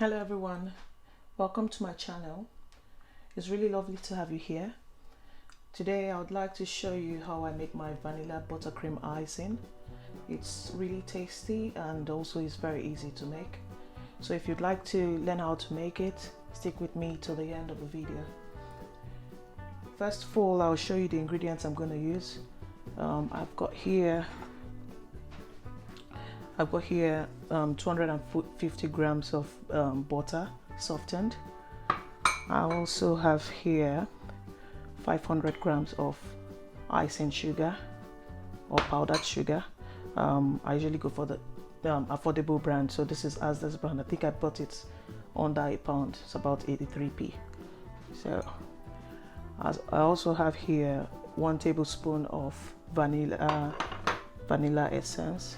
Hello everyone, welcome to my channel. It's really lovely to have you here. Today I would like to show you how I make my vanilla buttercream icing. It's really tasty and also is very easy to make. So if you'd like to learn how to make it, stick with me till the end of the video. First of all, I'll show you the ingredients I'm going to use. I've got here 250 grams of butter softened. I also have here 500 grams of icing sugar or powdered sugar. I usually go for the affordable brand, so this is Tastiest brand. I think I bought it under £1. It's about 83p. So I also have here 1 tablespoon of vanilla essence,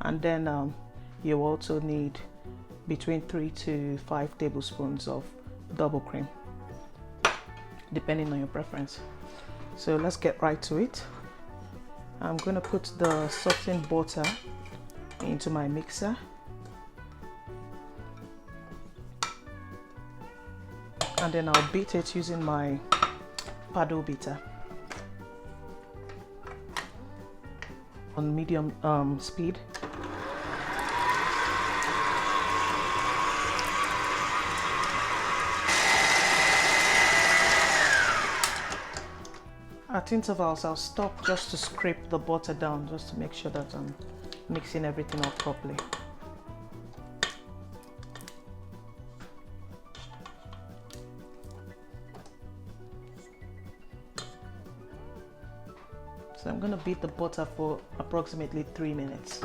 and then you also need between 3 to 5 tablespoons of double cream, depending on your preference. So let's get right to it. I'm going to put the softened butter into my mixer, and then I'll beat it using my paddle beater on medium speed. At intervals, I'll stop just to scrape the butter down, just to make sure that I'm mixing everything up properly. So I'm going to beat the butter for approximately 3 minutes.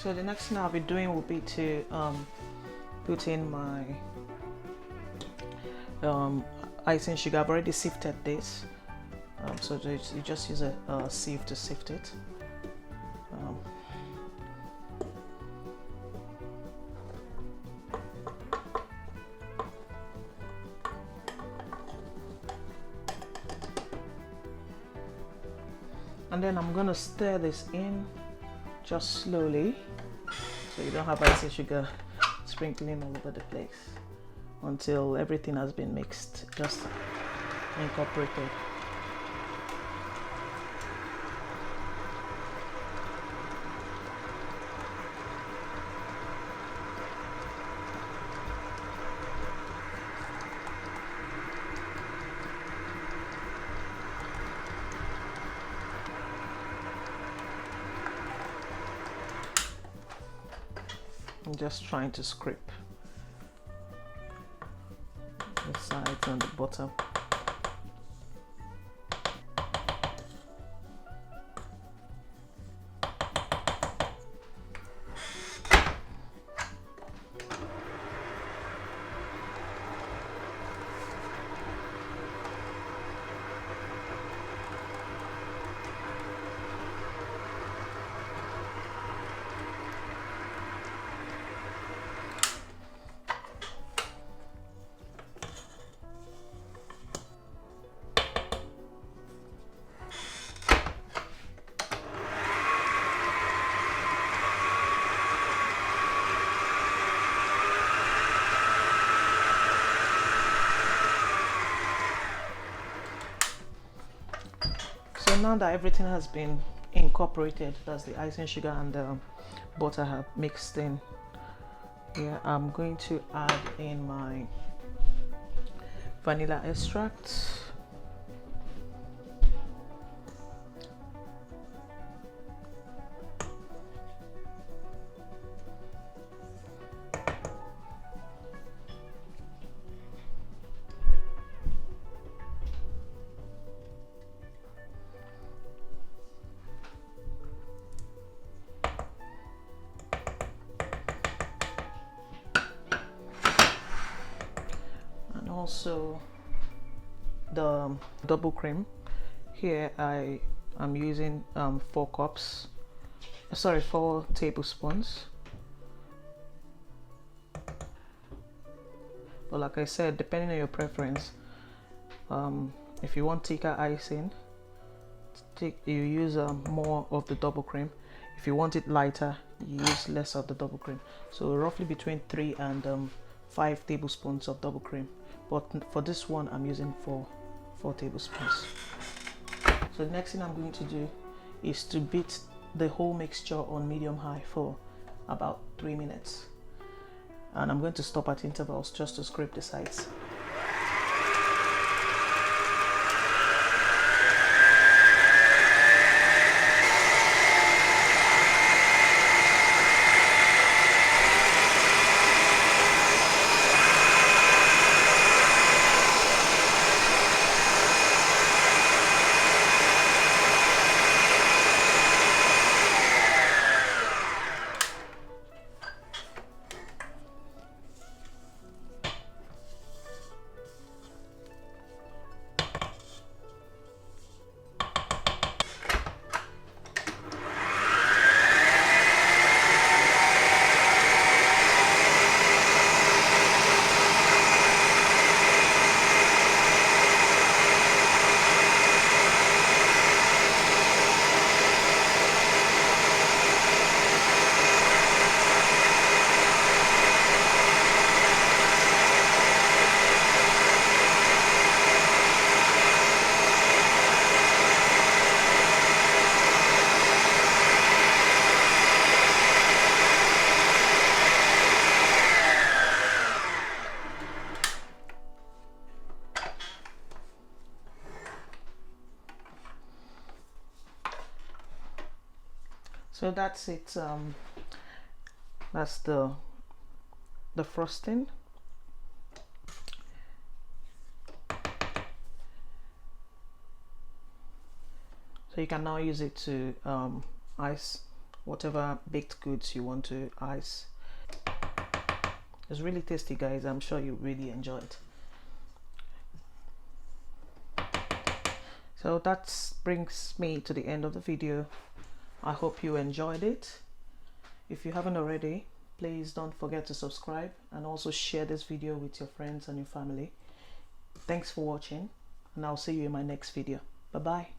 So the next thing I'll be doing will be to put in my icing sugar. I've already sifted this, so you just use a sieve to sift it. And then I'm going to stir this in just slowly, so you don't have icing sugar sprinkling all over the place, until everything has been mixed, just incorporated. I'm just trying to scrape the sides and the bottom. Now that everything has been incorporated, that's the icing sugar and the butter have mixed in here, I'm going to add in my vanilla extract. So the double cream here, I am using 4 tablespoons. But like I said, depending on your preference, if you want thicker icing, you use more of the double cream. If you want it lighter, you use less of the double cream. So roughly between 3 and 5 tablespoons of double cream. But for this one, I'm using 4 tablespoons. So the next thing I'm going to do is to beat the whole mixture on medium-high for about 3 minutes. And I'm going to stop at intervals just to scrape the sides. So that's it. That's the frosting. So you can now use it to ice whatever baked goods you want to ice. It's really tasty, guys. I'm sure you really enjoy it. So that brings me to the end of the video. I hope you enjoyed it. If you haven't already, please don't forget to subscribe and also share this video with your friends and your family. Thanks for watching, and I'll see you in my next video. Bye bye.